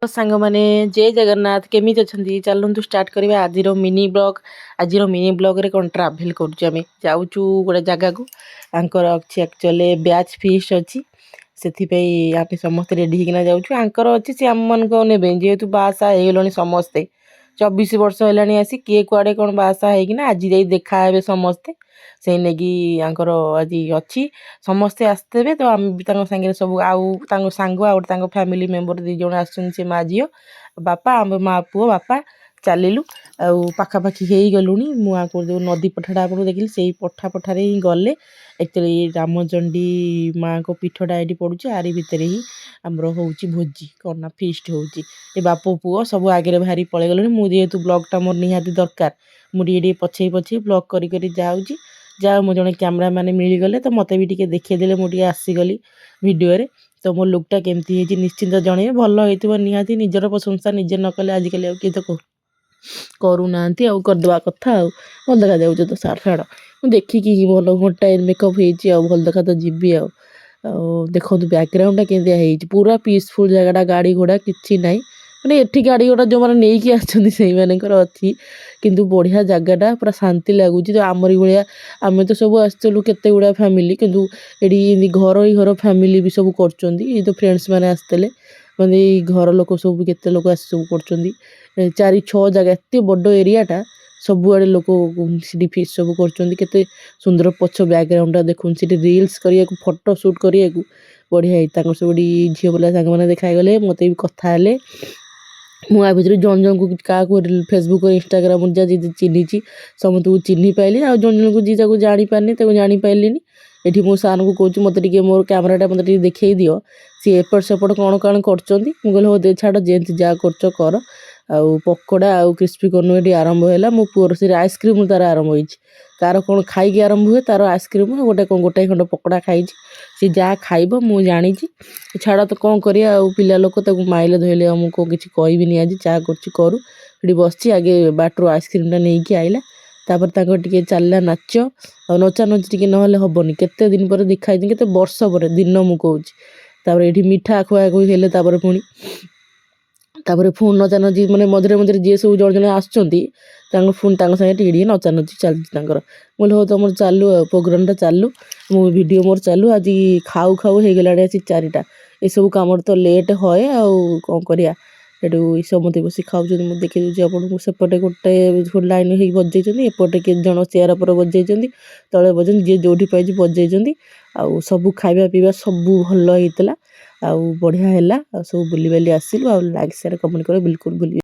सांग मैंने जय जगन्नाथ केमी अच्छा चलतु स्टार्ट करवा आज मिनी ब्लॉग रे कौन ट्राभेल करें जाऊँ गोटे जगह को आंकर अच्छी एक्चुअली बैच फीस्ट अच्छी से आम समस्त रेडी होना जाऊँ आंकर अच्छी सी आम मन को ने जेहेतु बासा हो समस्ते 24 वर्ष है आसी किए कुआड़े कौन बासा होना आज जा देखा हे समस्ते से नहीं आंकर आज अच्छी समस्ते आसते तो आम भी सांगे सब आउ सांग आउ फैमिली मेंबर दी जन आस माँ झील बापा आम माँ पुओ बापा चलू आखापाखि हो गलुणी मुझे जो नदी पठाटा आप देखिए से पठारे ही गले एक्चुअली रामचंडी माँ को पीठटा ये पड़ू आरी भितर ही आमर हूँ भोजी कौन ना फिस्ट हो बाप पुओ सब आगे बाहरी पलि गले मुझे ब्लॉगटा मोर निहाती दरकार मुझे पछे पछे ब्लॉग करी जाऊँगी जा मो जड़े कैमरा मैंने मिलगले तो मत भी टे देखीदेले मुझे आसीगली भिडियो तो मो लुकटा केमती निश्चिंत जन भल हो निहाती निजर प्रशंसा निजे न कले आजिकल किए तो करूना करदे कथा भल देखा जाऊँ तो सार छाड़ देखिकी भल घंटाए मेकअप हो भल देखा तो जीवी देखो बैकग्राउंडटा केमती पूरा पीसफुल जगह गाड़ी घोड़ा किसी ना मैंने एठी गाड़ी घोड़ा जो मैंने नहीं आसर अच्छी किंतु बढ़िया जगहटा पूरा शांति लगुच तो आमरी भाया आम तो सब आसलु केते गुड़ा फैमिली किंतु ये घर ही घर फैमिली भी सब कर तो फ्रेंड्स मैंने आसते मतलब घर लोक सब केते लोक आस सब कर 4-6 जगह एत बड़ एरियाटा सबुआड़े लोक सी फिस्ट सब कर सुंदर पछ बैकग्राउंडटा देखुन सी रिल्स करने फोटो सुट करने बढ़िया सब झील पिला सांग मैंने देखागले मत भी कथा मुझे भितर जन जन को क्या फेसबुक और इंस्टाग्राम जी चिन्ही समस्त को चिन्ह पाइली आ जन जन को जी जापारनी जापारे ये मुझे सार को कहूँ मत मोर कैमराटा मत देखा दियो सी एपट सेपट कौन कौन कर हो दे छाड़ जेमती जहाँ कर आउ पकोड़ा आउ क्रिस्पी कर्न ये आरंभ है मो पुअर से आइसक्रीम तार आरंभ हो कार कौन खाई आरंभ हुए तार आइसक्रीम गोटे खंड पकोड़ा खाई सी जहाँ खाइब मु जानी छाड़ तो कौन करिया पिला लोक माइले धोइले आमको किसी कहबी आज चाह करू बस आगे बाटर आइसक्रीमटा नहीं कि आइला तापर टे चलला नाच नचा नच टे ना हेनी केते दिन पर देखाई के वर्ष पर दिन मु कहूँ ये मिठा खुआ खुई पुणी फोन नचा नची मैंने मझे मझे जी सब जन जन आसुँच सागे टे नचा नची चलती बोले हो तुम चालू प्रोग्रामटा चालू मो भिडियो मोर चालू आज खाऊ खाऊ हो गला आसी 4टा ये सब कम तो लेट हए आउ कौन करिया सेठू समस्त बस खाऊँ मुझे देखी दूसरी आपको सेपटे गोटे लाइन हो बजे एपटे किए जन चेयर पर बजे तले बजे जी जो पाई बजे आउ सब खाଇବା पीवा सब भल होता आउ बढ़िया है सब बुली बाली आसिलु आ लाइक शेयर कमेंट कर बिल्कुल भूल